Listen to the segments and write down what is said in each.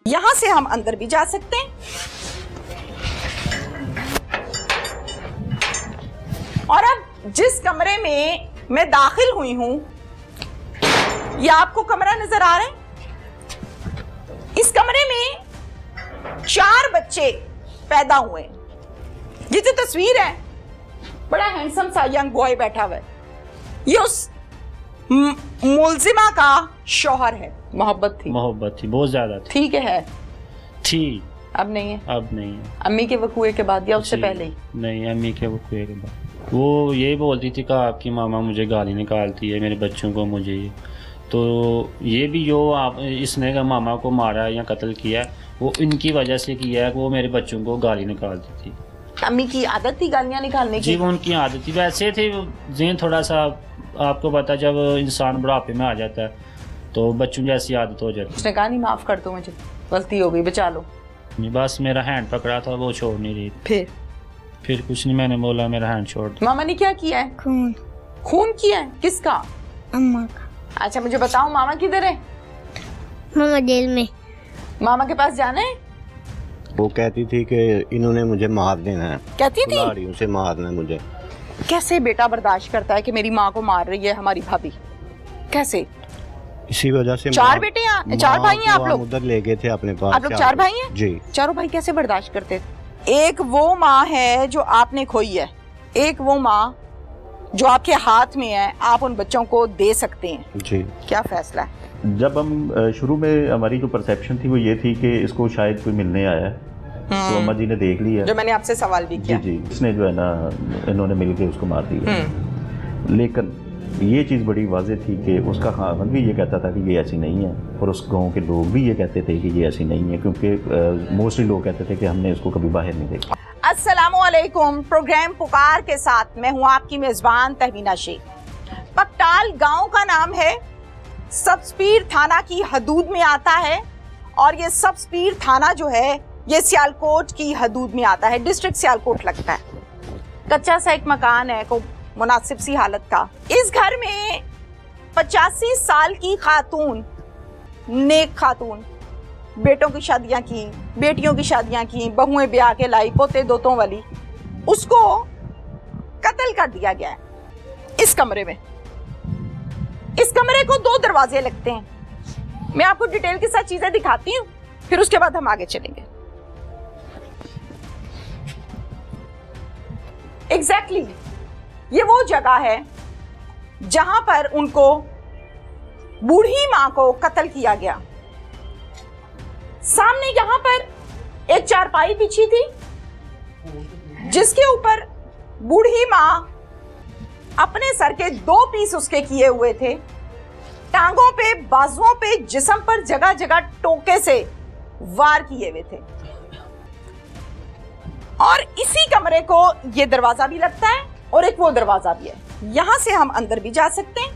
یہاں سے ہم اندر بھی جا سکتے ہیں اور اب جس کمرے میں داخل ہوئی ہوں یہ آپ کو کمرہ نظر آ رہا ہے. اس کمرے میں 4 بچے پیدا ہوئے. یہ جو تصویر ہے بڑا ہینڈسم سا ینگ بوائے بیٹھا ہوا ہے. یہ اس ملزمہ کا شوہر ہے. محبت تھی بہت زیادہ ٹھیک ہے تھی. اب نہیں ہے. اب نہیں ہے. امی کے وقوعے کے بعد یا اس سے پہلے ہی؟ نہیں, امی کے وقوعے کے بعد. وہ یہی بولتی تھی کہ آپ کی ماما مجھے گالی نکالتی ہے, میرے بچوں کو مجھے. تو یہ بھی جو آپ اس نے ماما کو مارا یا قتل کیا وہ ان کی وجہ سے کیا ہے کہ وہ میرے بچوں کو گالی نکالتی تھی. امی کی عادت تھی گالیاں نکالنے کی؟ جی وہ ان کی عادت تھی. ویسے تھے ذہن تھوڑا سا, آپ کو پتا جب انسان بڑھاپے میں آ جاتا ہے تو بچوں جیسی عادت ہو جاتی ہے. اس نے کہا نہیں معاف کر دو مجھے, غلطی ہو گئی بچا لو. بس میرا ہینڈ پکڑا تھا وہ چھوڑ نہیں رہی. پھر کچھ نہیں, میں نے بولا میرا ہینڈ چھوڑ دو. ماما نے کیا کیا ہے؟ خون کیا ہے. کس کا؟ اماں کا. اچھا مجھے بتاؤ ماما کدھر ہے؟ ماما جیل میں. ماما کے پاس جانا ہے؟ وہ کہتی تھی کہ انہوں نے مجھے مار دینا ہے, کہتی تھی لاڑیوں سے مارنا ہے مجھے. کیسے بیٹا برداشت کرتا ہے کہ میری ماں کو مار رہی ہے ہماری بھابھی؟ کیسے؟ اسی وجہ سے 4 بیٹے ہیں, 4 بھائی ہیں آپ لوگ؟ ادھر لے گئے تھے اپنے پاس. آپ لوگ 4 بھائی ہیں؟ جی. چاروں بھائی کیسے برداشت کرتے؟ ایک وہ ماں ہے جو آپ نے کھوئی ہے, ایک وہ ماں جو آپ کے ہاتھ میں ہے, آپ ان بچوں کو دے سکتے ہیں. جی. کیا فیصلہ ہے؟ جب ہم شروع میں ہماری جو پرسیپشن تھی وہ یہ تھی کہ اس کو شاید کوئی ملنے آیا ہے, تو اماں جی نے دیکھ لیا, جو میں نے آپ سے سوال بھی کیا. جی اس نے جو ہے نا انہوں نے مل کے اس کو مار دیا. لیکن یہ چیز بڑی واضح تھی کہ اس کا خاوند بھی یہ کہتا تھا کہ یہ ایسی نہیں ہے, اور اس گاؤں کے لوگ بھی یہ کہتے تھے کہ یہ ایسی نہیں ہے, کیونکہ موسٹلی لوگ کہتے تھے کہ ہم نے اس کو کبھی باہر نہیں دیکھا. السلام علیکم. پروگرام پکار کے ساتھ میں ہوں آپ کی میزبان تہمینہ شیخ. پکٹال گاؤں کا نام ہے, سبز پیر تھانہ کی حدود میں آتا ہے, اور یہ سبز پیر تھانہ جو ہے یہ سیالکوٹ کی حدود میں آتا ہے, ڈسٹرکٹ سیالکوٹ لگتا ہے. کچا سا ایک مکان ہے کو مناسب سی حالت کا. اس گھر میں 85 سال کی خاتون, نیک خاتون, بیٹوں کی شادیاں کی, بیٹیوں کی شادیاں کی, بہویں بیاہ کے لائی, پوتے دوتوں والی, اس کو قتل کر دیا گیا ہے اس کمرے میں. اس کمرے کو 2 دروازے لگتے ہیں. میں آپ کو ڈیٹیل کے ساتھ چیزیں دکھاتی ہوں, پھر اس کے بعد ہم آگے چلیں گے. ایگزیکٹلی یہ وہ جگہ ہے جہاں پر ان کو بوڑھی ماں کو قتل کیا گیا. سامنے یہاں پر ایک چارپائی بچھی تھی جس کے اوپر بوڑھی ماں اپنے سر کے 2 پیس اس کے کیے ہوئے تھے, ٹانگوں پہ, بازوؤں پہ, جسم پر جگہ جگہ ٹوکے سے وار کیے ہوئے تھے. اور اسی کمرے کو یہ دروازہ بھی لگتا ہے اور ایک وہ دروازہ بھی ہے. یہاں سے ہم اندر بھی جا سکتے ہیں.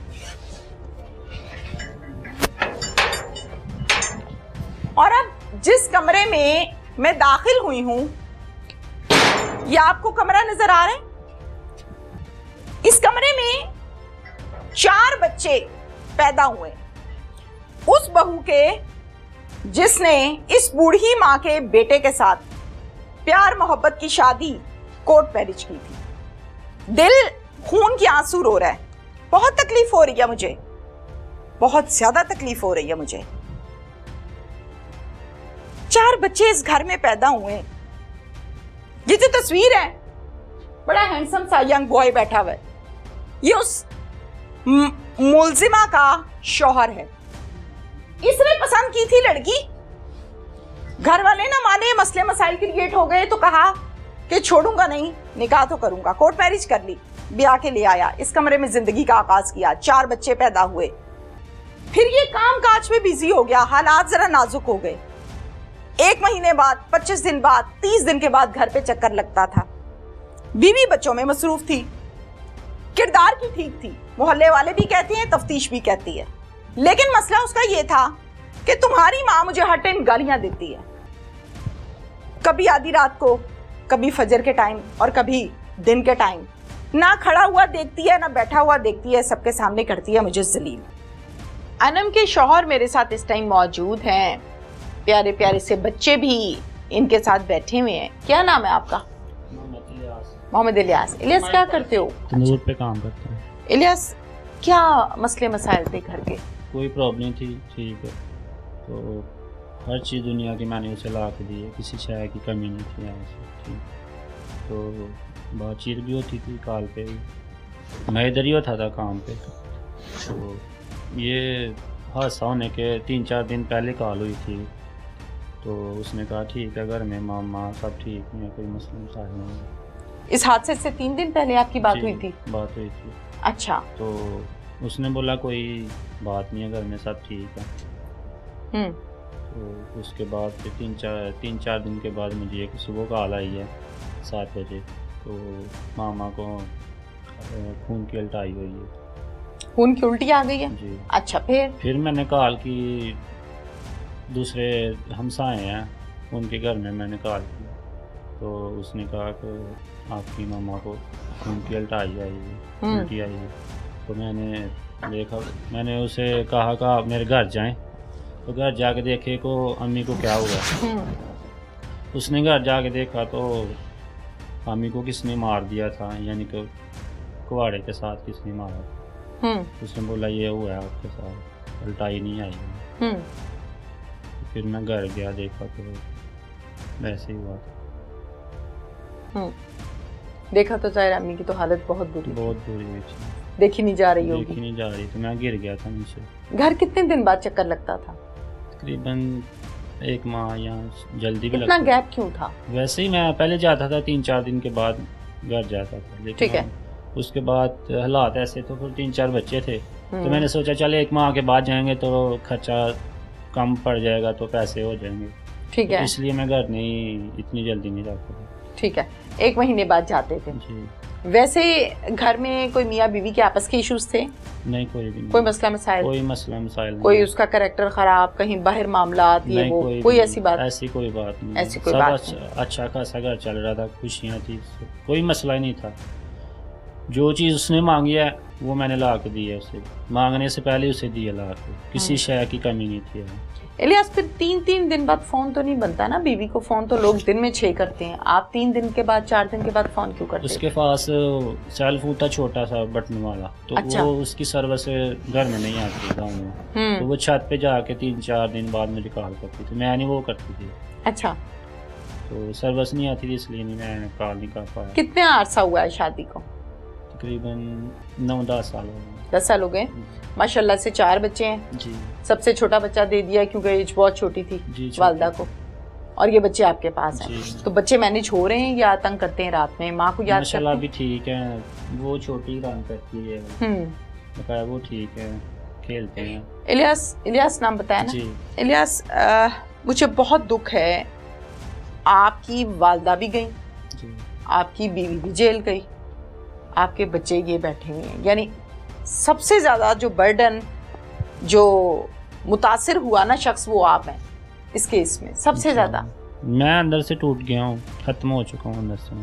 اور اب جس کمرے میں داخل ہوئی ہوں یہ آپ کو کمرہ نظر آ رہا ہے. اس کمرے میں 4 بچے پیدا ہوئے اس بہو کے جس نے اس بوڑھی ماں کے بیٹے کے ساتھ پیار محبت کی شادی کورٹ میرج کی تھی. دل خون کی آنسو رو رہا ہے. بہت تکلیف ہو رہی ہے مجھے, بہت زیادہ تکلیف ہو رہی ہے مجھے. 4 بچے اس گھر میں پیدا ہوئے. یہ جو تصویر ہے بڑا ہینڈسم سا ینگ بوائے بیٹھا ہوا ہے. یہ اس ملزمہ کا شوہر ہے. اس نے پسند کی تھی لڑکی, گھر والے نہ مانے, مسئلے مسائل کریٹ ہو گئے تو کہا کہ چھوڑوں گا نہیں, نکاح تو کروں گا. کورٹ میرج کر لی, بیاہ کے لے آیا, اس کمرے میں زندگی کا آغاز کیا, 4 بچے پیدا ہوئے. پھر یہ کام کاج میں بیزی ہو گیا, حالات ذرا نازک ہو گئے. 1 مہینے بعد, 25 دن بعد, 30 دن کے بعد گھر پہ چکر لگتا تھا. بیوی بچوں میں مصروف تھی, کردار کی ٹھیک تھی, محلے والے بھی کہتے ہیں, تفتیش بھی کہتی ہے. لیکن مسئلہ اس کا یہ تھا کہ تمہاری ماں مجھے ہر ٹائم گالیاں دیتی ہے, کبھی آدھی رات کو, کبھی فجر کے ٹائم, اور کبھی دن کے ٹائم. نہ کھڑا ہوا دیکھتی ہے, نہ بیٹھا ہوا دیکھتی ہے, سب کے سامنے کرتی ہے مجھے ذلیل. انم کے شوہر میرے ساتھ اس ٹائم موجود ہیں. प्यारे प्यारे से बच्चे भी इनके साथ बैठे हुए हैं। क्या नाम है आपका? मोहम्मद इलियास। इलियास क्या करते हो? तंदूर पे काम करता है। इलियास क्या मसले मसाइल थे घर के? कोई प्रॉब्लम थी, ठीक है, तो हर चीज़ दुनिया की मैंने उसे ला के दी है, किसी शय की कमी नहीं थी यहाँ से, ठीक। तो बातचीत भी होती थी कॉल पे ही, मैं इधर ही होता था काम पे। तो ये हादसा होने के 3-4 दिन पहले कॉल हुई थी, तो उसने कहा ठीक है घर में मामा सब ठीक है, कोई मसला मसाइल नहीं है। इस हादसे से 3 दिन पहले आपकी बात जी, हुई थी? बात हुई थी। अच्छा। तो उसने बोला कोई बात नहीं है, घर में सब ठीक है। तो उसके बाद फिर 3-4 दिन के बाद मुझे एक सुबह कॉल आई है 7 बजे, तो मामा को खून की उल्टाई हुई है। खून की उल्टी आ गई है? जी। अच्छा, फिर मैंने कॉल की, दूसरे हमसाए हैं उनके घर में मैंने कॉल की, तो उसने कहा कि आपकी मामा को खून की उल्टी आई है। तो मैंने देखा, मैंने उसे कहा कि आप मेरे घर जाएं, तो घर जाके देखे को अम्मी को क्या हुआ। उसने घर जाके देखा तो अम्मी को किसने मार दिया था, यानी कि कुहाड़े के साथ किसने मारा। उसने बोला ये हुआ है आपके साथ, उल्टाई नहीं आई है। तो फिर मैं घर गया, देखा तो वैसे ही हुआ था। देखा तो जाहिर अम्मी की तो हालत बहुत बुरी हुई थी, देखी नहीं जा रही होगी। देखी नहीं जा रही, तो मैं गिर गया था नीचे। घर कितने दिन बाद चक्कर लगता था? तकरीबन 1 माह या जल्दी भी इतना लगता। गैप क्यों था? वैसे ही मैं पहले जाता था 3-4 दिन के बाद घर जाता था, लेकिन ठीक है। उसके बाद हालात ऐसे, तो फिर 3-4 बच्चे थे, तो मैंने सोचा चल 1 माह के बाद जाएंगे तो खर्चा कम पड़ जाएगा, तो पैसे हो जाएंगे। ठीक है, तो इसलिए मैं घर नहीं इतनी जल्दी नहीं जाता था। ठीक है, 1 महीने बाद जाते थे। जी। वैसे घर में कोई मियाँ बीवी के आपस के इश्यूज थे? नहीं, कोई भी नहीं। कोई मसला मसाइल? कोई मसला मसाइल नहीं। कोई उसका कैरेक्टर खराब, कहीं बाहर मामलात, ये वो, कोई ऐसी बात? ऐसी कोई बात नहीं। ऐसी कोई सब बात अच्छा खासा घर चल रहा था, खुशियाँ थी, कोई मसला ही नहीं था। जो चीज़ उसने मांगी है वो मैंने ला के दी है उसे, मांगने से पहले उसे दिया ला के, किसी शय की कमी नहीं थी। इलियास फिर 3 दिन बाद फोन तो नहीं बनता ना बीवी को? फोन तो लोग दिन में 6 करते हैं, आप 3 दिन के बाद 4 दिन के बाद फोन क्यों करते? उसके पास सेल फोन था छोटा सा बटन वाला, तो अच्छा। वो उसकी सर्विस घर में नहीं आती गाँव में, तो वो छत पे जाके 3-4 दिन बाद मुझे कॉल करती थी, मैं नहीं वो करती थी। अच्छा, तो सर्विस नहीं आती थी, इसलिए नहीं मैं कॉल नहीं कर पाया। कितने अरसा हुआ है शादी को? तकरीबन 9-10 साल हो गए। 10 साल हो गए। माशाल्लाह से 4 बच्चे हैं। जी सबसे छोटा बच्चा दे दिया क्योंकि एज बहुत छोटी थी जी, वालदा को, और ये बच्चे आपके पास हैं। जी। तो बच्चे मैनेज हो रहे हैं या तंग करते हैं रात में? माँ को याद माशाल्लाह करते भी ठीक है, वो छोटी रन करती है, हैं? बताया वो ठीक है, खेलते हैं। इलियास नाम बताया ना? जी। इलियास, मुझे बहुत दुख है, आपकी वालदा भी गई, जी। आपकी बीवी भी जेल गई, आपके बच्चे ये बैठे हुए हैं, यानी सबसे ज्यादा जो बर्डन, जो मुतासिर हुआ ना शख्स, वो आप हैं इस केस में सबसे ज्यादा। मैं अंदर से टूट गया हूँ, खत्म हो चुका हूँ अंदर से।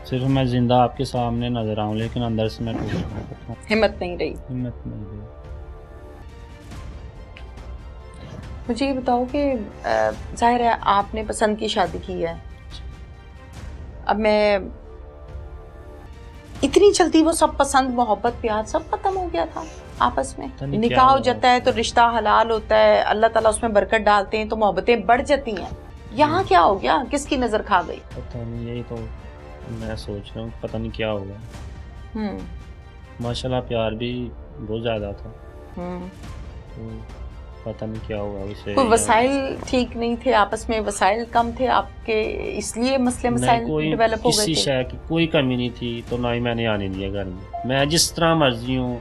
सिर्फ मैं जिंदा आपके सामने नजर आऊँ, लेकिन अंदर से मैं टूट चुका हूँ, हिम्मत नहीं रही। हिम्मत नहीं रही। मुझे ये बताओ कि जाहिर है आपने पसंद की शादी की है, अब मैं इतनी जल्दी वो सब पसंद मोहब्बत प्यार सब खत्म हो गया था आपस में? निकाह हो जाता है तो रिश्ता हलाल होता है, अल्लाह ताला उसमें बरकत डालते हैं तो मोहब्बतें बढ़ जाती हैं। यहाँ क्या हो गया? किसकी नजर खा गई? पता नहीं, यही तो मैं सोच रहा हूँ, पता नहीं क्या होगा। माशाल्लाह प्यार भी बहुत ज्यादा था, तो पता नहीं क्या हुआ उसे। कोई वसाइल ठीक नहीं थे आपस में? वसाइल कम थे आपके, इसलिए मसले मसाइल डेवलप हो गए थे? किसी शय की कोई कमी नहीं थी, तो ना ही मैंने आने दिया घर में। मैं जिस तरह मर्जी हूँ,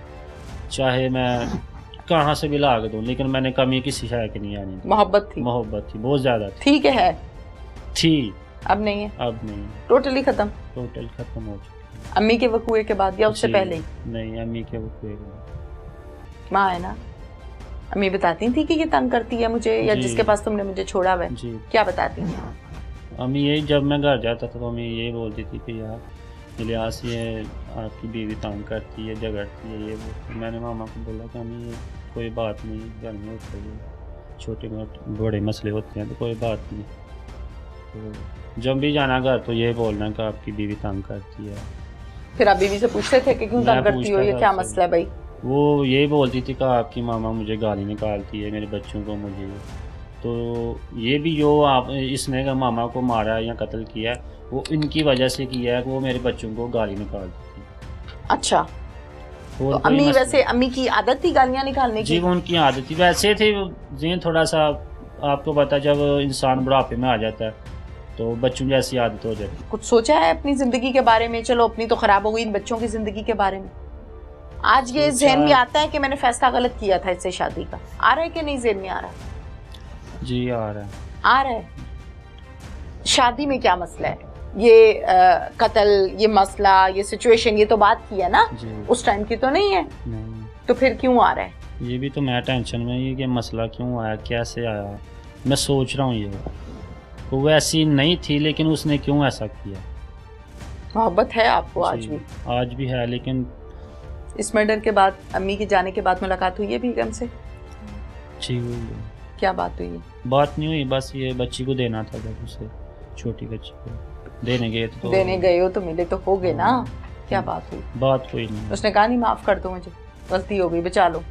चाहे मैं कहाँ से भी ला के दूँ, लेकिन मैंने कमी किसी शय की नहीं आने दी। मोहब्बत थी? मोहब्बत थी, बहुत ज्यादा थी। ठीक है, थी, अब नहीं है? अब नहीं, टोटली खत्म? टोटल खत्म हो चुकी। अम्मी के वकूए के बाद या उससे जी, पहले ही? नहीं, अम्मी के वो माँ है ना, अम्मी बताती थी कि ये तंग करती है मुझे, या जी। जिसके पास तुमने मुझे छोड़ा हुआ है? जी। क्या बताती थी? अम्मी यही, जब मैं घर जाता था तो अम्मी यही बोलती थी कि यार इलियास ये आपकी बीवी तंग करती है, झगड़ती है, ये वो। मैंने मामा को बोला कि अम्मी कोई बात नहीं, घर में होता है, छोटे मोटे बड़े मसले होते हैं तो कोई बात नहीं। तो जब भी जाना घर तो ये बोलना कि आपकी बीवी तंग करती है। फिर आप बीवी से पूछते थे कि क्यों मैं तंग करती हो, पूछता ये था क्या उससे। मसला है भाई? वो ये बोलती थी कि आपकी मामा मुझे गाली निकालती है, मेरे बच्चों को, मुझे। तो ये भी जो आप इसने का मामा को मारा है या कत्ल किया है वो इनकी वजह से किया है कि वो मेरे बच्चों को गाली निकालती थी। अच्छा, और तो कोई अम्मी मसला- वैसे अम्मी की आदत थी गालियां निकालने जी की? वो उनकी आदत थी। वैसे थे जी थोड़ा सा, आपको पता जब इंसान बुढ़ापे में आ जाता है तो बच्चों जैसी आदत हो जाती है। कुछ सोचा है अपनी जिंदगी के बारे में? चलो अपनी तो खराब हो गई, इन बच्चों की जिंदगी के बारे में आज ये सोचा- जहन में आता है कि मैंने फैसला गलत किया था इससे शादी का? आ रहा है कि नहीं जहन में आ रहा है? जी आ रहा है। आ रहा है। शादी में क्या मसला है? ये कत्ल, ये मसला, ये सिचुएशन, ये तो बात की है ना, जी उस टाइम की तो नहीं है, नहीं, तो फिर क्यों आ रहा है? ये भी तो मैं टेंशन में ये कि मसला क्यों आया, कैसे आया, मैं सोच रहा हूँ। ये वो ऐसी नहीं थी लेकिन उसने क्यों ऐसा किया। मोहब्बत है आपको आज जी, भी? आज भी है लेकिन इस मर्डर के बाद, अम्मी के जाने के बाद मुलाकात हुई है बेगम से? अच्छी हुई है। क्या बात हुई है? बात नहीं हुई, बस ये बच्ची को देना था जब उसे, छोटी बच्ची को देने गए थे तो देने गए हो तो मिले तो हो गए ना, क्या बात हुई? बात कोई नहीं। उसने कहा नहीं माफ कर दो मुझे, गलती हो गई, बचा लो?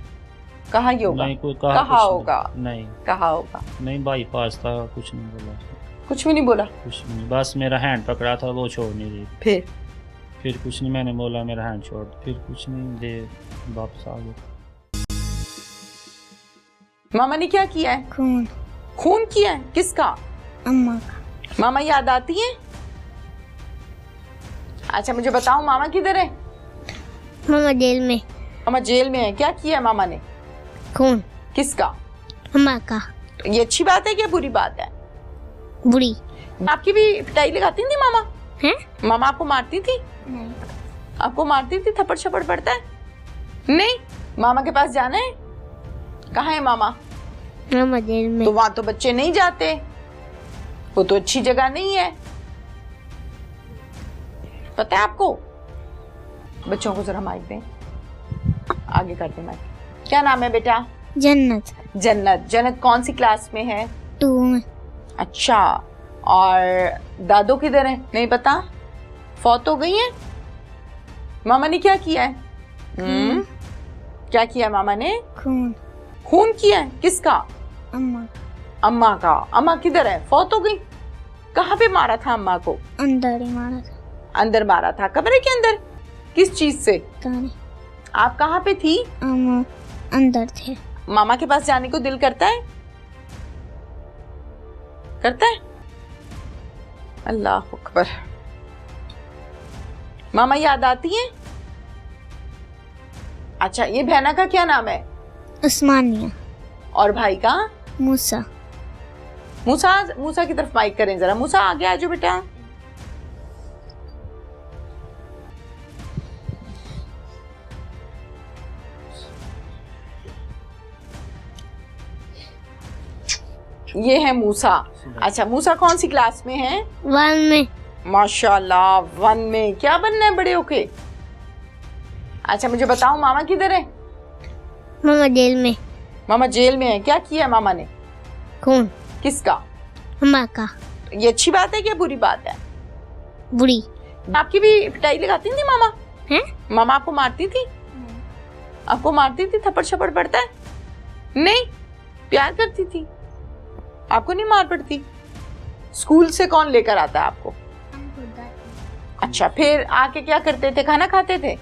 कहाँ ये होगा? नहीं कोई कहा कुछ होगा? नहीं, कहा होगा? नहीं भाई पास था, कुछ नहीं बोला, कुछ भी नहीं बोला? कुछ नहीं, बस मेरा हैंड पकड़ा था, वो छोड़ नहीं रही। फिर कुछ नहीं, मैंने बोला मेरा हैंड छोड़, फिर कुछ नहीं, दे वापस आ गए। मामा ने क्या किया है? खून खून किया है? किसका? अम्मा का। मामा याद आती है? अच्छा मुझे बताओ मामा किधर है? मामा जेल में। मामा जेल में है। क्या किया है मामा ने? खून किसका? अम्मा का। ये अच्छी बात है क्या बुरी बात है? बुरी आपकी भी पिटाई लगाती थी मामा? है? मामा आपको मारती थी? नहीं। आपको मारती थी? थप्पड़ छप्पड़ पड़ता है? नहीं। मामा के पास जाना है? कहाँ है मामा? मामा जेल में। तो वहां तो बच्चे नहीं जाते, वो तो अच्छी जगह नहीं है, पता है आपको? बच्चों को जरा माइक दें, आगे करते माइक। क्या नाम है बेटा? जन्नत। जन्नत। जन्नत कौन सी क्लास में है? 2 में। अच्छा, और दादू किधर है? नहीं पता, फौत हो गई है? मामा ने क्या किया है? क्या किया मामा ने? खून खून किया है? किसका? अम्मा का। अम्मा का। अम्मा किधर है? फौत हो गई? कहाँ पे मारा था अम्मा को? अंदर ही मारा था। अंदर मारा था, कमरे के अंदर? किस चीज से? ताने। आप कहाँ पे थी? अम्मा अंदर थे। मामा के पास जाने को दिल करता है? करता है? अल्लाह अकबर। मामा याद आती है? अच्छा, ये बहना का क्या नाम है? उस्मानिया। और भाई का? मूसा। मूसा। मूसा की तरफ माइक करें जरा। मूसा आगे आ जाओ बेटा। ये है मूसा। अच्छा, मूसा कौन सी क्लास में है? 1 में। माशाल्लाह, 1 में। क्या बनना है बड़े होके? अच्छा मुझे बताओ मामा किधर है? मामा जेल में। मामा जेल में है। क्या किया है मामा ने? खून किसका? अम्मा का। ये अच्छी बात है क्या बुरी बात है? बुरी आपकी भी पिटाई लगाती थी मामा? है? मामा आपको मारती थी? आपको मारती थी? थप्पड़ छप्पड़ पड़ता है? नहीं। प्यार करती थी? आपको नहीं मार पड़ती? स्कूल से कौन लेकर आता है आपको? अच्छा, फिर आके क्या करते थे? खाना खाते थे?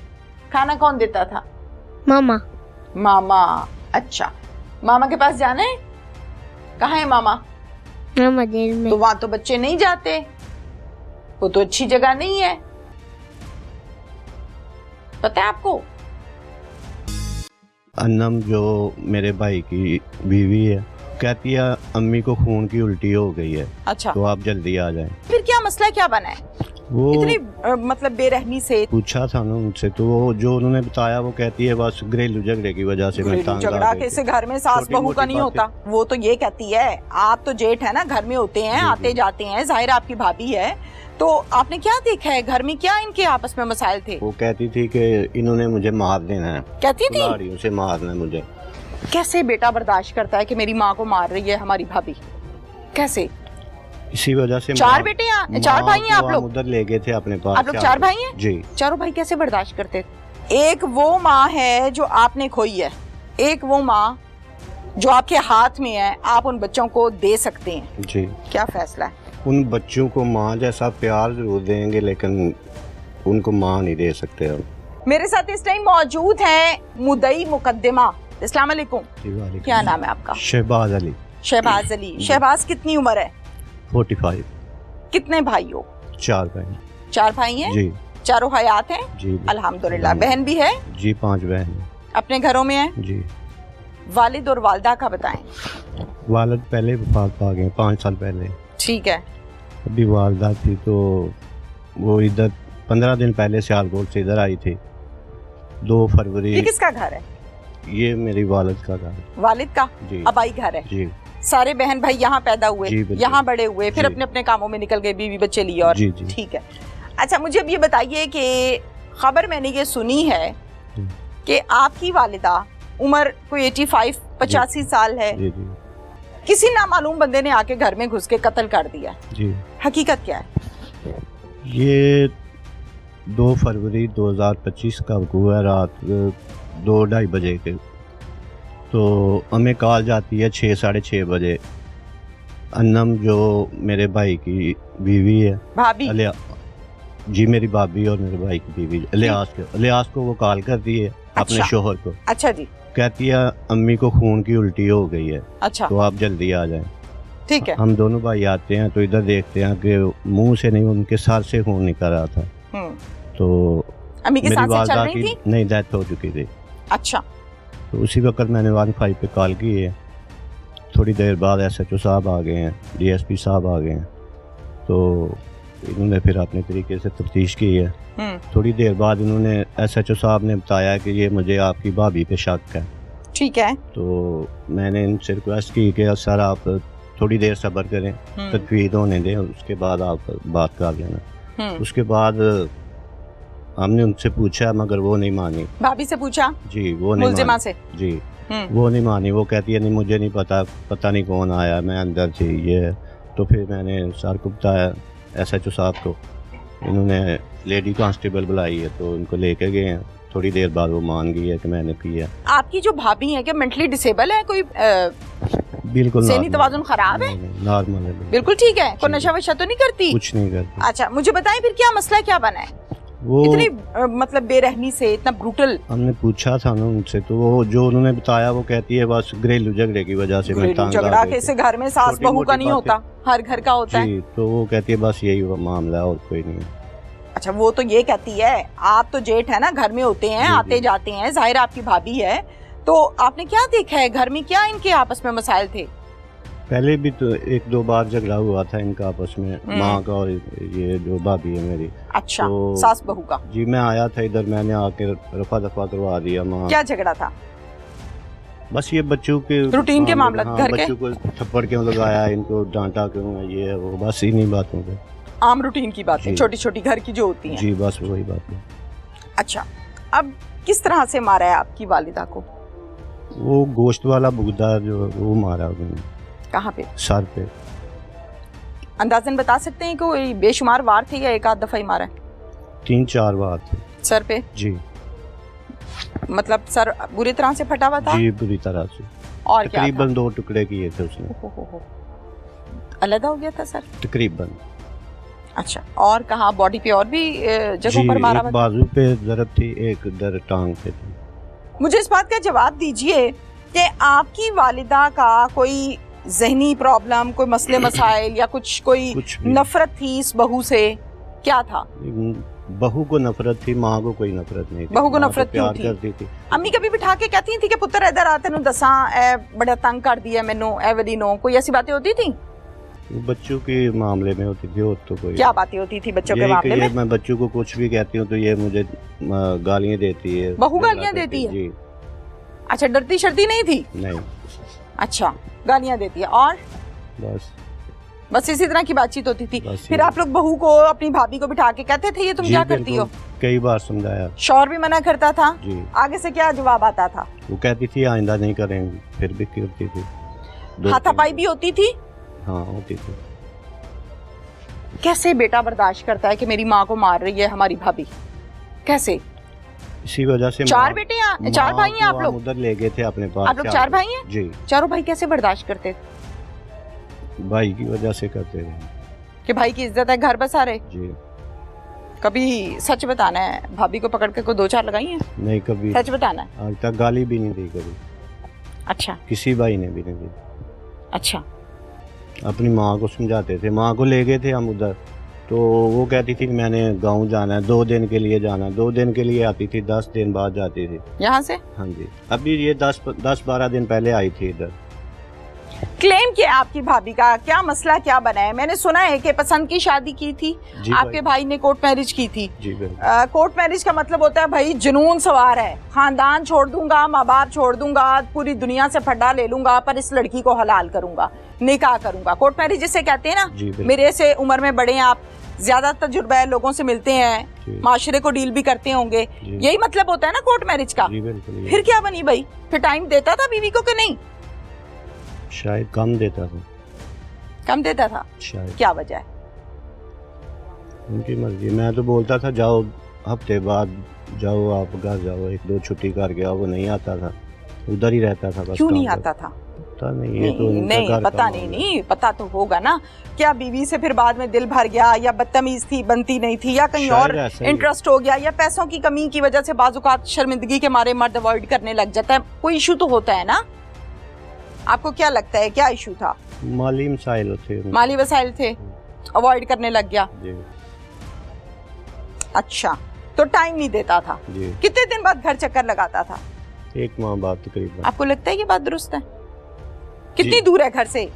खाना कौन देता था? मामा। मामा। अच्छा, मामा के पास जाना है? कहाँ है मामा? मामा जेल में। तो वहां तो बच्चे नहीं जाते, वो तो अच्छी जगह नहीं है, पता है आपको? अन्नम जो मेरे भाई की बीवी है कहती है अम्मी को खून की उल्टी हो गई है, अच्छा, तो आप जल्दी आ जाएं। फिर क्या मसला है, क्या बना है? वो इतनी मतलब बेरहमी से पूछा था ना उनसे, तो वो जो उन्होंने बताया वो कहती है बस घरेलू झगड़े की वजह से मैं घरेलू तंग आ झगड़ा गई कैसे थी। घर में सास छोटी बहू का मोटी नहीं होता? वो तो ये कहती है, आप तो जेठ है ना, घर में होते हैं, जी, आते जी। जाते हैं, जाहिर है आपकी भाभी है, तो आपने क्या देखा है घर में? क्या इनके आपस में मसाइल थे? वो कहती थी कि इन्होंने मुझे मार देना है, कहती थी? कुल्हाड़ियों से मारना है मुझे। कैसे बेटा बर्दाश्त करता है कि मेरी माँ को मार रही है हमारी भाभी? कैसे? इसी वजह से चार बेटे हैं, चार भाई हैं आप लोग? उधर ले गए थे अपने पास। आप लोग चार भाई हैं? जी। चारों भाई कैसे बर्दाश्त करते? एक वो माँ है जो आपने खोई है, एक वो माँ जो आपके हाथ में है, आप उन बच्चों को दे सकते हैं। जी। क्या फैसला है? उन बच्चों को माँ जैसा प्यार जरूर देंगे, लेकिन उनको माँ नहीं दे सकते हम। मेरे साथ इस टाइम मौजूद है मुदई मुकद्दमा। अस्सलाम वालेकुम। क्या नाम है आपका? शहबाज अली। शहबाज अली। शहबाज कितनी उम्र है? 45। कितने भाई हो? 4 भाई। 4 भाई हैं? जी। चारों हयात हैं? जी। अल्हम्दुलिल्लाह। बहन भी है? जी 5 बहन। अपने घरों में है? जी। वालिद और वालदा का बताएं। वालिद पहले वफात पा गए 5 साल पहले। ठीक है। अभी वालदा थी तो वो इधर 15 दिन पहले सियालकोट से इधर आई थी। 2 फरवरी। ये किसका घर है? ये मेरी वालिद का घर। वालिद का? जी। अबाई घर है? जी। सारे बहन भाई यहाँ पैदा हुए, जी, बिल्कुल। यहाँ बड़े हुए, फिर जी। अपने अपने कामों में निकल गए, बीवी बच्चे लिए और जी, जी। ठीक है। अच्छा, मुझे अब ये बताइए कि खबर मैंने ये सुनी है कि आपकी वालिदा उम्र कोई 85-85 साल है, जी। जी। किसी नामालूम बंदे ने आके घर में घुस के कत्ल कर दिया। जी। हकीकत क्या है? ये 2 फरवरी 2025 का हुआ, रात 2-2:30 बजे के। तो हमें कॉल जाती है 6-6:30 बजे। अन्नम जो मेरे भाई की बीवी है, भाभी? जी मेरी भाभी और मेरे भाई की बीवी इलियास को वो कॉल करती है अपने अच्छा। शोहर को। अच्छा जी। कहती है अम्मी को खून की उल्टी हो गई है, अच्छा, तो आप जल्दी आ जाएं। ठीक है। हम दोनों भाई आते हैं तो इधर देखते हैं कि मुंह से नहीं, उनके सर से खून निकल रहा था। तो अम्मी की मेरी सांसें चल वालदा रही की थी? नहीं, डेथ हो चुकी थी। अच्छा। तो उसी वक्त मैंने 15 पे कॉल की है। थोड़ी देर बाद SHO साहब आ गए हैं, DSP साहब आ गए हैं। तो इन्होंने फिर अपने तरीके से तफ्तीश की है। थोड़ी देर बाद इन्होंने SHO साहब ने बताया कि ये मुझे आपकी भाभी पे शक है। ठीक है। तो मैंने इनसे रिक्वेस्ट की कि सर आप थोड़ी देर सब्र करें, तदफीर होने दें, उसके बाद आप बात कर लेना। उसके बाद हमने उनसे पूछा मगर वो नहीं मानी। भाभी से पूछा? जी, वो नहीं मुल्जिमा मानी। से? जी, वो नहीं मानी। वो कहती है नहीं मुझे नहीं पता नहीं कौन आया, मैं अंदर थी ये। तो फिर मैंने सर को बताया, SHO साहब को। इन्होंने लेडी कांस्टेबल बुलाई है तो उनको लेके गए हैं। थोड़ी देर बाद वो मान गई है कि मैंने किया। आपकी जो भाभी है क्या मेंटली डिसेबल है? कोई बिल्कुल ज़हनी तवाज़ुन खराब है? नॉर्मल है, बिल्कुल ठीक है। कोई नशा वशा तो नहीं करती? कुछ नहीं करती। अच्छा, मुझे बताएं फिर क्या मसला क्या बना है? वो इतनी मतलब बेरहमी से, इतना ब्रूटल? हमने पूछा था ना उनसे, तो वो जो उन्होंने बताया वो कहती है बस घरेलू झगड़े की वजह से मैं घरेलू तंग आ झगड़ा गई कैसे थी। घर में सास छोटी बहू का मोटी नहीं होता, हर घर का होता है। जी, तो वो कहती है बस यही वो मामला है और कोई नहीं है। अच्छा, वो तो ये कहती है, आप तो जेठ है ना, घर में होते हैं, जी, आते जी। जाते हैं, जाहिर आपकी भाभी है, तो आपने क्या देखा है घर में? क्या इनके आपस में मसाइल थे? पहले भी तो 1-2 बार झगड़ा हुआ था इनका आपस में, माँ का और ये जो भाभी है मेरी। अच्छा, तो- सास बहू का? जी, मैं आया था इधर, मैंने आके रफा दफा करवा दिया माँ। क्या झगड़ा था? बस ये बच्चों के रूटीन के मामला, हाँ, घर के? बच्चों को थप्पड़ क्यों लगाया, इनको डांटा क्यों, ये है वो, बस इन्हीं बातों पे। आम रूटीन की बातें, जी। छोटी छोटी घर की जो होती हैं। जी, बस वही बात है। अच्छा, अब किस तरह से मारा है आपकी वालिदा को? वो गोश्त वाला बुगदा जो वो मारा उन्होंने कहाँ पे? सर पे। अंदाजन बता सकते हैं कि कोई बेशुमार वार थे या एक आध दफा ही मारा है? 3-4 बार थे। सर पे? जी। मतलब सर बुरी तरह से फटा हुआ था? जी, बुरी तरह से। और क्या था? तकरीबन 2 टुकड़े किए थे उसने। हो। अलग हो गया था सर? तकरीबन। अच्छा, और कहाँ बॉडी पे और भी जगहों जी, पर मारा एक हुआ था? बाजू पे जरब थी, एक इधर टांग पे थी। मुझे इस बात का जवाब दीजिए कि आपकी वालिदा का कोई ज़हनी प्रॉब्लम, कोई मसले मसाइल या कुछ कोई भी। नफरत थी इस बहू से? क्या था? बहू को नफरत थी, माँ को कोई नफरत नहीं थी। बहू को माँ नफरत क्यों प्यार थी? करती थी। अम्मी कभी बिठा के कहती थी कि पुत्र इधर आ, तेनू दसा ए बड़ा तंग कर दिया मैनू, ए वाली नो, कोई ऐसी बातें होती थी? वो बच्चों के मामले में होती थी, और तो कोई क्या बातें होती थी बच्चों के यही कि मामले ये में? मैं बच्चों को कुछ भी कहती हूँ तो ये मुझे गालियाँ देती है। बहू गालियाँ देती है? जी। अच्छा, डरती शरती नहीं थी? नहीं, अच्छा, गालियाँ देती है। और बस इसी तरह की बातचीत होती थी? बस फिर ये- आप लोग बहू को, अपनी भाभी को बिठा के कहते थे ये तुम जी, क्या करती हो? बिल्कुल। कई बार समझाया शौहर भी मना करता था? जी। आगे से क्या जवाब आता था? वो कहती थी आइंदा नहीं करेंगी, फिर भी करती थी। हाथापाई भी होती थी? हाँ होती थी। कैसे बेटा बर्दाश्त करता है कि मेरी माँ को मार रही है हमारी भाभी? कैसे? इसी वजह से चार बेटे हैं, चार भाई हैं आप लोग? उधर ले गए थे अपने पास। आप लोग चार भाई हैं? जी। चारों भाई कैसे बर्दाश्त करते थे? भाई की वजह से करते रहे कि भाई की इज्जत है, घर बसा रहे। जी। कभी सच बताना है, भाभी को पकड़ के कोई दो चार लगाई है? नहीं कभी, सच बताना है। आज तक गाली भी नहीं दी कभी, अच्छा किसी भाई ने भी नहीं दी। अच्छा। अपनी माँ को समझाते थे, माँ को ले गए थे हम उधर, तो वो कहती थी कि मैंने गांव जाना है, 2 दिन के लिए जाना, 2 दिन के लिए आती थी, 10 दिन बाद जाती थी यहाँ से। हाँ जी। अभी ये 10-12 दिन पहले आई थी इधर। क्लेम किया आपकी भाभी का, क्या मसला क्या बना है? मैंने सुना है कि पसंद की शादी की थी आपके भाई ने, कोर्ट मैरिज की थी। जी बिल्कुल। कोर्ट मैरिज का मतलब होता है भाई जुनून सवार है, खानदान छोड़ दूंगा, माँ बाप छोड़ दूंगा, पूरी दुनिया से फड्डा ले लूंगा, पर इस लड़की को हलाल करूंगा, निकाह करूंगा। कोर्ट मैरिज जिसे कहते हैं ना। मेरे से उम्र में बड़े हैं आप, ज्यादा तजुर्बा है, लोगों से मिलते हैं, माशरे को डील भी करते होंगे, यही मतलब होता है ना कोर्ट मैरिज का। फिर क्या बनी भाई? फिर टाइम देता था बीवी को कि नहीं? शायद कम देता था। कम देता था? शायद। क्या वजह है? उनकी मर्जी। मैं तो बोलता था जाओ हफ्ते बाद जाओ, आप घर जाओ, 1-2 छुट्टी करके आओ। वो नहीं आता था, उधर ही रहता था बस। क्यों नहीं आता था? पता नहीं, ये तो नहीं पता नहीं पता तो होगा ना। क्या बीवी से फिर बाद में दिल भर गया, या बदतमीज थी, बनती नहीं थी, या कहीं और इंटरेस्ट हो गया, या पैसों की कमी की वजह से बाजुकात शर्मिंदगी के मारे मर्द अवॉइड करने लग जाता है? कोई इशू तो होता है ना। आपको क्या लगता है क्या इशू था? माली मसाइल होते, माली वसाइल थे, अवॉइड करने लग गया। अच्छा, तो टाइम नहीं देता था। कितने दिन बाद घर चक्कर लगाता था? 1 माह बाद तकरीबन। आपको लगता है ये बात दुरुस्त है? कितनी दूर है घर से?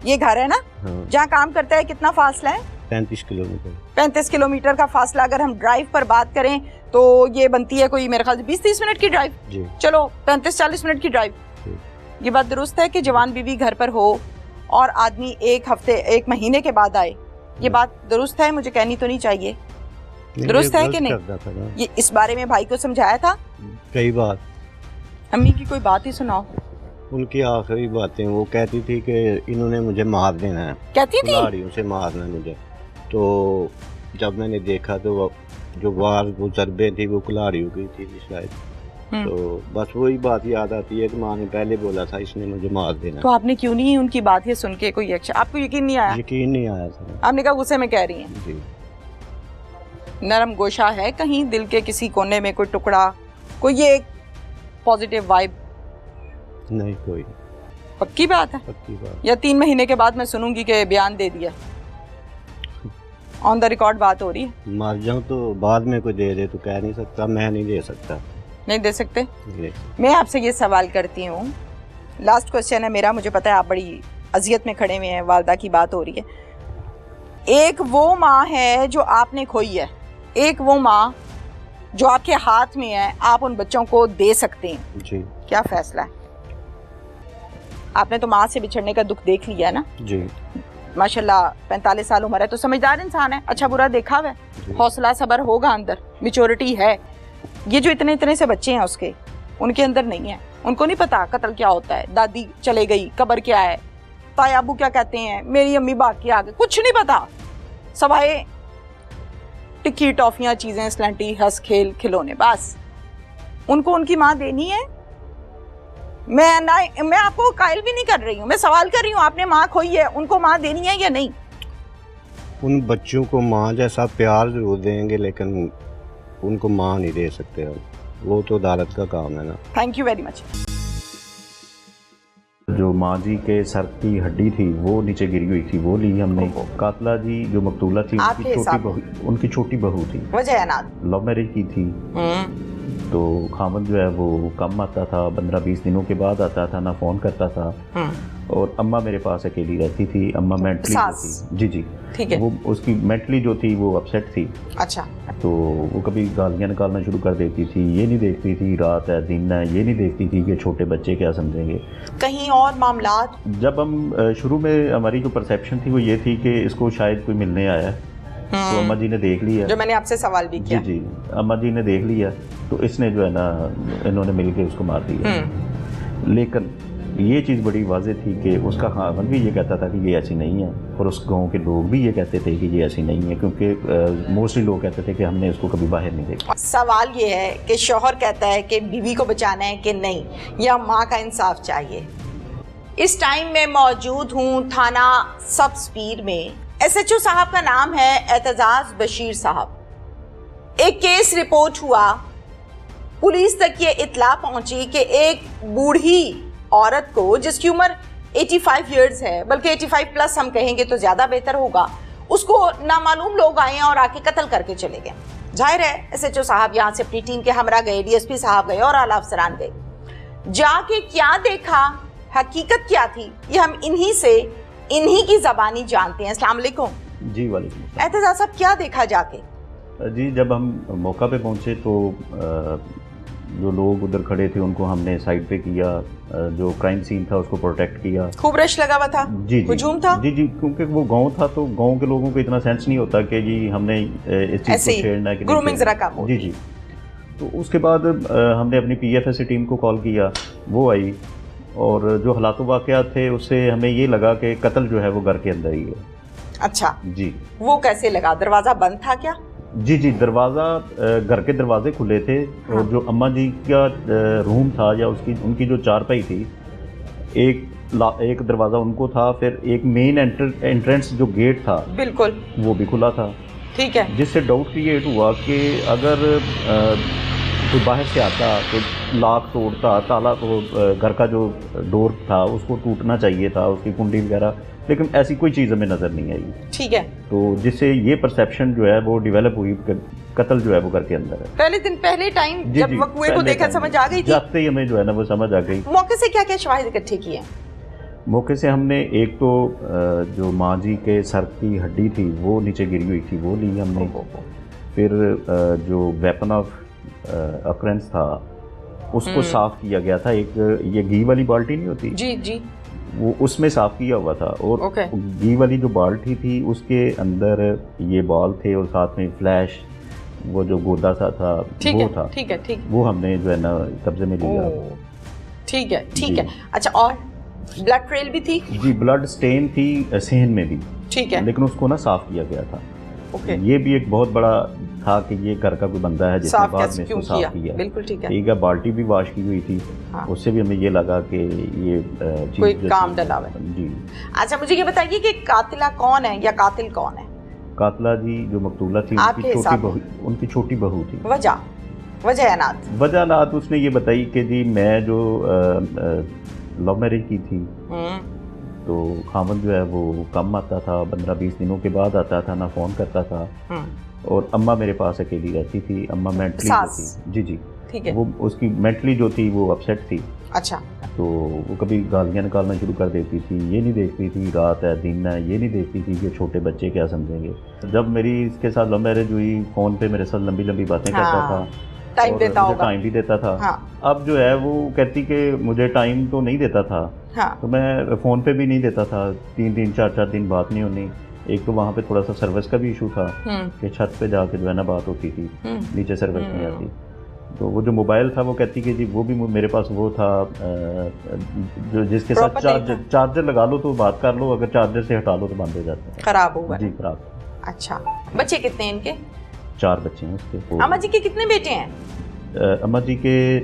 ये घर है ना जहाँ काम करता है, कितना फासला है? 35 किलोमीटर। 35 किलोमीटर का फासला। अगर हम ड्राइव पर बात करें तो ये बनती है कोई मेरे ख्याल से 20-30 मिनट की ड्राइव। चलो 35-40 मिनट की ड्राइव। ये बात दुरुस्त है कि जवान बीवी घर पर हो और आदमी 1 हफ्ते 1 महीने के बाद आए? ये बात दुरुस्त है? मुझे कहनी तो नहीं चाहिए, दुरुस्त है कि नहीं? ये इस बारे में भाई को समझाया था कई बार। अम्मी की कोई बात ही सुनाओ। उनकी आखिरी बातें वो कहती थी कि इन्होंने मुझे मार देना है, कहती थी गाड़ियों से मारना है मुझे। तो जब मैंने देखा तो जो वार वो जरबे थी वो कुल्हाड़ियों की थी शायद। तो बस वही बात याद आती है कि माँ ने पहले बोला था इसने मुझे मार देना। तो आपने क्यों नहीं उनकी बात ये सुन के कोई एक्शन? आपको यकीन नहीं आया? यकीन नहीं आया था। आपने कहा गुस्से में कह रही हैं? जी। नरम गोशा है कहीं दिल के किसी कोने में कोई टुकड़ा, कोई ये पॉजिटिव वाइब? नहीं कोई। पक्की बात है? पक्की बात। या 3 महीने के बाद मैं सुनूंगी कि बयान दे दिया? ऑन द रिकॉर्ड बात हो रही है। मर जाऊं तो बाद में कोई दे दे तो कह नहीं सकता, मैं नहीं दे सकता। नहीं दे सकते? नहीं। मैं आपसे ये सवाल करती हूँ, लास्ट क्वेश्चन है मेरा, मुझे पता है आप बड़ी अजियत में खड़े हुए हैं, वालदा की बात हो रही है। एक वो माँ है जो आपने खोई है, एक वो माँ जो आपके हाथ में है, आप उन बच्चों को दे सकते हैं जी। क्या फैसला है? आपने तो माँ से बिछड़ने का दुख देख लिया ना जी। माशाल्लाह 45 साल उम्र है, तो समझदार इंसान है, अच्छा बुरा देखा हुआ है, हौसला सब्र होगा, अंदर मैच्योरिटी है। ये जो इतने से बच्चे हैं उसके, उनके अंदर नहीं है, उनको नहीं पता कत्ल क्या होता है, दादी चले गई, कब्र क्या है, ताया अबू क्या कहते हैं, मेरी अम्मी बाकी आ गई, कुछ नहीं पता, सवाए टिक्की टॉफियां चीजें स्लैंटी हंस खेल खिलौने, बस उनको उनकी माँ देनी है। मैं आपको कायल भी नहीं कर रही हूँ, मैं सवाल कर रही हूँ, आपने माँ खोई है, उनको माँ देनी है या नहीं? उन बच्चों को माँ जैसा प्यार जरूर देंगे, लेकिन उनको माँ नहीं दे सकते हम, वो तो अदालत का काम है ना। Thank you very much. जो माँ जी के सर की हड्डी थी वो नीचे गिरी हुई थी, वो ली हमने। कातला जी जो मकतूला थी उनकी छोटी बहू थी, वजह अनाथ, लव मैरिज की थी। तो खामद जो है वो कम आता था, 15-20 दिनों के बाद आता था, ना फ़ोन करता था। और अम्मा मेरे पास अकेली रहती थी। अम्मा मेंटली थी, जी जी ठीक है, वो उसकी मेंटली जो थी वो अपसेट थी। अच्छा। तो वो कभी गालियाँ निकालना शुरू कर देती थी, ये नहीं देखती थी रात है दिन है, ये नहीं देखती थी कि छोटे बच्चे क्या समझेंगे। कहीं और मामलात? जब हम शुरू में हमारी जो परसेप्शन थी वो ये थी कि इसको शायद कोई मिलने आया है, तो अम्मा जी ने देख लिया, जो मैंने आपसे सवाल भी जी किया। जी, अम्मा जी ने देख लिया तो इसने जो है ना, इन्होंने मिलके उसको मार दिया। लेकिन ये चीज़ बड़ी वाज़ेह थी कि उसका खामन भी ये कहता था कि ये ऐसी नहीं है, और उस गांव के लोग भी ये कहते थे कि ये ऐसी नहीं है, क्योंकि मोस्टली लोग कहते थे कि हमने इसको कभी बाहर नहीं देखा। सवाल ये है कि शौहर कहता है कि बीवी को बचाना है कि नहीं, या माँ का इंसाफ चाहिए। इस टाइम में मौजूद हूँ थाना सब स्पीड में। SHO साहब का नाम है एतजाज बशीर साहब। एक केस रिपोर्ट हुआ, पुलिस तक ये इत्ला पहुंची कि एक बूढ़ी औरत को, जिसकी उम्र 85 इयर्स है, बल्कि 85 प्लस हम कहेंगे तो ज्यादा बेहतर होगा, उसको नामालूम लोग आए और आके कत्ल करके चले गए। जाहिर है SHO साहब यहाँ से अपनी टीम के हमरा गए, DSP साहब गए और आला अफसरान गए। जाके क्या देखा, हकीकत क्या थी, ये हम इन्हीं की जबानी जानते हैं। अस्सलाम वालेकुम जी वालेकुम अस्सलाम। एतजाज साहब, क्या देखा जाके? जी, जब हम मौका पे पहुंचे तो जो लोग उधर खड़े थे उनको हमने साइड पे किया, जो क्राइम सीन था उसको प्रोटेक्ट किया। खूब रश लगा हुआ था, जी हुजूम था। जी जी, क्योंकि वो गांव था तो गांव के लोगों को इतना सेंस नहीं होता कि जी हमने इस चीज़ को छेड़ना है कि नहीं ग्रूमिंग छेड़ना। जरा कम जी जी। तो उसके बाद हमने अपनी PFSC टीम को कॉल किया, वो आई, और जो हालात वाक़यात थे उससे हमें ये लगा कि कत्ल जो है वो घर के अंदर ही है। अच्छा, जी। वो कैसे लगा? दरवाजा बंद था क्या? जी जी, दरवाज़ा, घर के दरवाजे खुले थे। हाँ। और जो अम्मा जी का रूम था या उनकी जो चारपाई थी, एक दरवाज़ा उनको था, फिर एक मेन एंट्रेंस जो गेट था बिल्कुल, वो भी खुला था, ठीक है। जिससे डाउट क्रिएट हुआ कि अगर कोई बाहर से आता तो लॉक तोड़ता, ताला को, घर का जो डोर था उसको टूटना चाहिए था, उसकी कुंडी वगैरह, लेकिन ऐसी कोई चीज़ हमें नज़र नहीं आई। ठीक है। तो जिससे ये परसेप्शन जो है वो डेवलप हुई कि कत्ल जो है वो घर के अंदर है। पहले टाइम जी जब जी, वक़्वे को पहले देखा टाइम समझ आ गई थी? जाते ही हमें जो है ना वो समझ आ गई। मौके से क्या क्या शवाहिद इकट्ठे किए? मौके से हमने एक तो जो माँ जी के सर की हड्डी थी वो नीचे गिरी हुई थी, वो ली हमने। फिर जो वेपन ऑफ अकरेंस था उसको साफ किया गया था। एक ये घी वाली बाल्टी नहीं होती, जी जी, वो उसमें साफ किया हुआ था, और घी वाली जो बाल्टी थी उसके अंदर ये बॉल थे, और साथ में फ्लैश, वो जो गोदा सा था वो था। ठीक है, ठीक। वो हमने जो है ना कब्जे में लिया। ठीक है, ठीक है। अच्छा, और ब्लड ट्रेल भी थी? जी, ब्लड स्टेन थी सेहन में भी, ठीक है, लेकिन उसको ना साफ किया गया था। ओके। ये भी एक बहुत बड़ा था कि ये घर का कोई बंदा है जिसने बाद में इसको साफ किया। बिल्कुल ठीक है। ठीक है, बाल्टी भी वॉश की हुई थी, हाँ। उससे भी हमें ये लगा कि ये कोई चीज़ काम डला हुआ है। जी। अच्छा, मुझे ये बताइए कि कातिला कौन है या कातिल कौन है? कातला जी जो मकतूला थी उनकी छोटी बहू थी। वजह नात उसने ये बताई कि जी मैं जो लव मैरिज की थी, तो खामद जो है वो कम आता था, 15-20 दिनों के बाद आता था, ना फ़ोन करता था, और अम्मा मेरे पास अकेली रहती थी। अम्मा मेंटली थी, जी जी, ठीक है, वो उसकी मेंटली जो थी वो अपसेट थी। अच्छा। तो वो कभी गालियाँ निकालना शुरू कर देती थी, ये नहीं देखती थी रात है दिन है, ये नहीं देखती थी कि छोटे बच्चे क्या समझेंगे। जब मेरी इसके साथ लव मैरिज हुई, फ़ोन पे मेरे साथ लंबी लंबी बातें करता था, टाइम देता होगा, टाइम भी देता था। हाँ। अब जो है वो कहती कि मुझे टाइम तो नहीं देता था, हाँ। तो मैं फ़ोन पे भी नहीं देता था, 3-3 4-4 दिन बात नहीं होनी। एक तो वहाँ पे थोड़ा सा सर्विस का भी इशू था कि छत पे जाके जो है ना बात होती थी, नीचे सर्विस नहीं आती। तो वो जो मोबाइल था वो कहती कि जी वो भी मेरे पास वो था जो जिसके साथ चार्जर लगा लो तो बात कर लो, अगर चार्जर से हटा लो तो बंद हो जाता है, खराब होगा। जी, खराब। अच्छा, बच्चे कितने हैं इनके? 4 बच्चे हैं उसके। अम्मा जी के कितने बेटे हैं? अम्मा जी के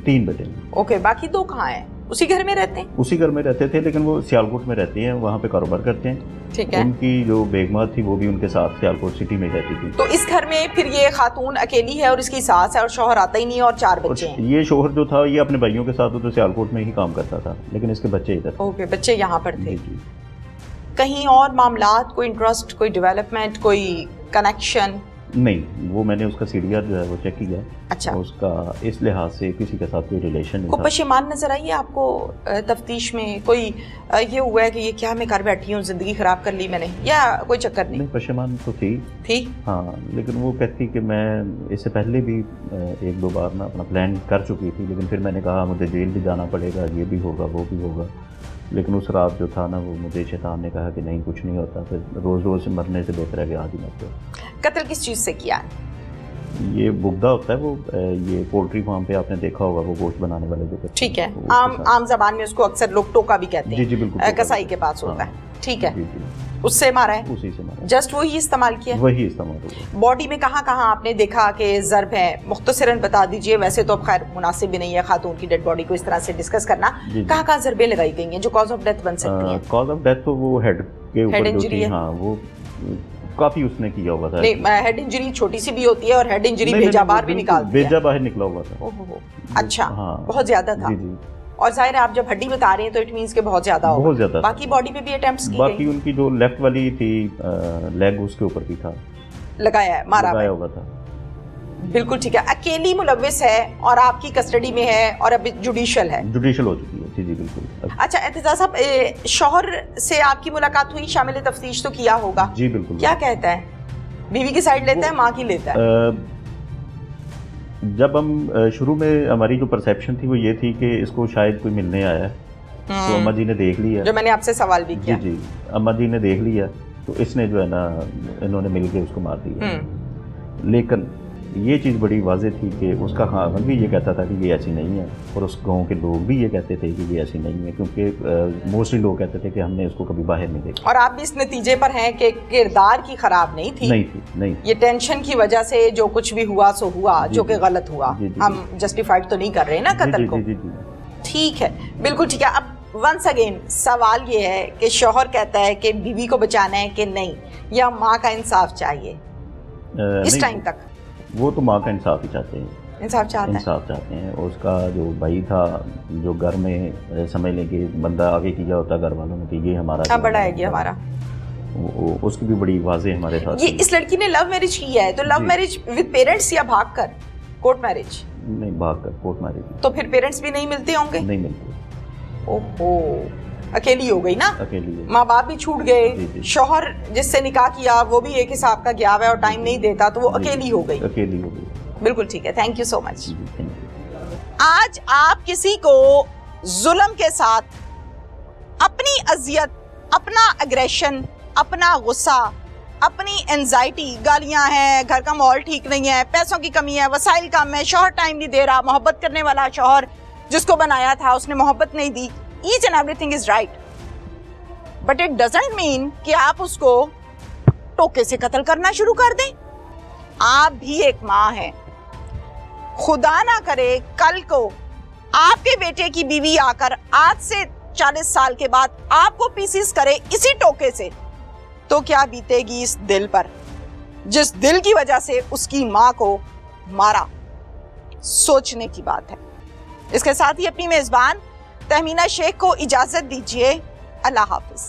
3 बेटे हैं। ओके, बाकी 2 कहाँ हैं? उसी घर में रहते हैं? उसी घर में रहते थे, लेकिन वो सियालकोट में रहती हैं, वहाँ पे कारोबार करते हैं। ठीक है। उनकी जो बेगमा थी वो भी उनके साथ सियालकोट सिटी में रहती थी। तो इस घर में फिर ये खातून अकेली है और इसकी सास है और शौहर आता ही नहीं है और 4 बच्चे हैं? ये शौहर जो था ये अपने भाइयों के साथ तो सियालकोट में ही काम करता था, लेकिन इसके बच्चे इधर। ओके, बच्चे यहाँ पर थे। जी। कहीं और मामलात, कोई इंटरेस्ट, कोई डेवलपमेंट, कोई कनेक्शन? नहीं, वो मैंने उसका सीडीआर जो है वो चेक किया। अच्छा। उसका इस लिहाज से किसी के साथ कोई रिलेशन नहीं था। कोई पशेमान नजर आई है आपको तफ्तीश में? कोई ये हुआ है कि ये क्या मैं घर बैठी हूँ, जिंदगी खराब कर ली मैंने, या कोई चक्कर नहीं? पशेमान तो थी हाँ, लेकिन वो कहती कि मैं इससे पहले भी 1-2 बार ना अपना प्लान कर चुकी थी, लेकिन फिर मैंने कहा मुझे जेल भी जाना पड़ेगा, ये भी होगा वो भी होगा, لیکن اس رات جو تھا نا وہ مجھے شیطان نے کہا کہ نہیں کچھ نہیں ہوتا, پھر روز روز مرنے سے بہتر ہے کہ آج ہی مر جاؤ. قتل کس چیز سے کیا ہے؟ یہ بگدا ہوتا ہے وہ, یہ پولٹری فارم پہ آپ نے دیکھا ہوگا وہ گوشت بنانے والے جو. ٹھیک ہے, عام زبان میں اس کو اکثر لوگ ٹوکا بھی کہتے ہیں. جی بالکل, کسائی کے پاس ہوتا ہے. ٹھیک ہے, جی جی اس سے مارا ہے, اسی سے مارا, جسٹ وہی استعمال کیا, وہی استعمال ہوا. باڈی میں کہاں کہاں آپ نے دیکھا کہ ضرب ہے؟ مختصراً بتا دیجئے, ویسے تو اب خیر مناسب بھی نہیں ہے خاتون کی ڈیڈ باڈی کو اس طرح سے ڈسکس کرنا. کہاں کہاں ضربیں لگائی گئی ہیں جو کاز آف ڈیتھ بن سکتی ہیں؟ کاز آف ڈیتھ تو وہ ہیڈ کے اوپر جو تھی, ہاں وہ کافی اس نے کیا ہوا تھا. نہیں, ہیڈ انجری چھوٹی سی بھی ہوتی ہے اور ہیڈ انجری بیجا باہر بھی نکالتی ہے. بیجا باہر نکلا ہوا تھا. اچھا, بہت زیادہ تھا. جی جی, اور ظاہر ہے آپ جب ہڈی بتا رہے ہیں تو اٹ مینس کہ بہت زیادہ ہوگا. بہت زیادہ. باقی باڈی پہ بھی اٹیمپٹس کی باقی گئی؟ ان کی جو لیفٹ والی تھی لیگ اس کے اوپر بھی تھا, لگایا ہے, مارا ہوا تھا. بالکل ٹھیک ہے. اکیلی ملوث ہے اور آپ کی کسٹڈی میں ہے اور اب جوڈیشل ہے. جوڈیشل ہو چکی ہے. جی جی بالکل. اچھا اعتزاز صاحب, شوہر سے آپ کی ملاقات ہوئی, شامل تفتیش تو کیا ہوگا؟ جی بالکل. کیا کہتا ہے؟ بیوی کی سائڈ لیتا ہے, ماں کی لیتا ہے؟ جب ہم شروع میں ہماری جو پرسیپشن تھی وہ یہ تھی کہ اس کو شاید کوئی ملنے آیا ہے, تو اماں جی نے دیکھ لیا, جو میں نے آپ سے سوال بھی کیا. جی جی, اماں جی نے دیکھ لیا تو اس نے جو ہے نا انہوں نے مل کے اس کو مار دیا. لیکن یہ چیز بڑی واضح تھی کہ اس کا خاوند بھی یہ کہتا تھا کہ یہ ایسی نہیں ہے, اور اس گاؤں کے لوگ بھی یہ کہتے تھے کہ یہ ایسی نہیں ہے, کیونکہ موسٹلی لوگ کہتے تھے کہ ہم نے اس کو کبھی باہر نہیں دیکھا. اور آپ بھی اس نتیجے پر ہیں کہ کردار کی خراب نہیں تھی. نہیں, یہ ٹینشن کی وجہ سے جو کچھ بھی ہوا سو ہوا, جو کہ غلط ہوا. ہم جسٹیفائڈ تو نہیں کر رہے نا قتل کو. ٹھیک ہے, بالکل ٹھیک ہے. اب ونس اگین سوال یہ ہے کہ شوہر کہتا ہے کہ بیوی کو بچانا ہے کہ نہیں, یا ماں کا انصاف چاہیے اس ٹائم تک؟ وہ تو ماں کا انصاف ہی چاہتے ہیں. انصاف چاہتے ہیں. اس کا جو بھائی تھا جو گھر میں سمجھ لیں کہ بندہ آگے کیا ہوتا گھر والوں نے کہ یہ ہمارا بڑا ہے, یہ ہمارا, اس کی بھی بڑی واضح ہمارے ساتھ. یہ اس لڑکی نے لو میرج کی ہے, تو لو میرج ود پیرنٹس یا بھاگ کر کورٹ میرج؟ نہیں, بھاگ کر کورٹ میرج. تو پھر پیرنٹس بھی نہیں ملتے ہوں گے؟ نہیں ملتے. اوہو, اکیلی ہو گئی نا, اکیلی. ماں باپ بھی چھوٹ گئے, شوہر جس سے نکاح کیا وہ بھی ایک حساب کا گیا ہوا ہے اور ٹائم نہیں دیتا, تو وہ اکیلی ہو گئی. بالکل ٹھیک ہے, تھینک یو سو مچ. آج آپ کسی کو ظلم کے ساتھ اپنی اذیت, اپنا اگریشن, اپنا غصہ, اپنی انزائٹی, گالیاں ہیں, گھر کا ماحول ٹھیک نہیں ہے, پیسوں کی کمی ہے, وسائل کم ہے, شوہر ٹائم نہیں دے رہا, محبت کرنے والا شوہر جس کو بنایا تھا اس نے محبت نہیں دی, each and everything is right, but it doesn't mean کہ آپ اس کو ٹوکے سے قتل کرنا شروع کر دیں. آپ بھی ایک ماں ہیں, خدا نہ کرے کل کو آپ کے بیٹے کی بیوی آ کر آج سے 40 سال کے بعد آپ کو پیسز کرے اسی ٹوکے سے, تو کیا بیتے گی اس دل پر جس دل کی وجہ سے اس کی ماں کو مارا. سوچنے کی بات ہے. اس کے ساتھ ہی اپنی میزبان تہمینہ شیخ کو اجازت دیجیے. اللہ حافظ.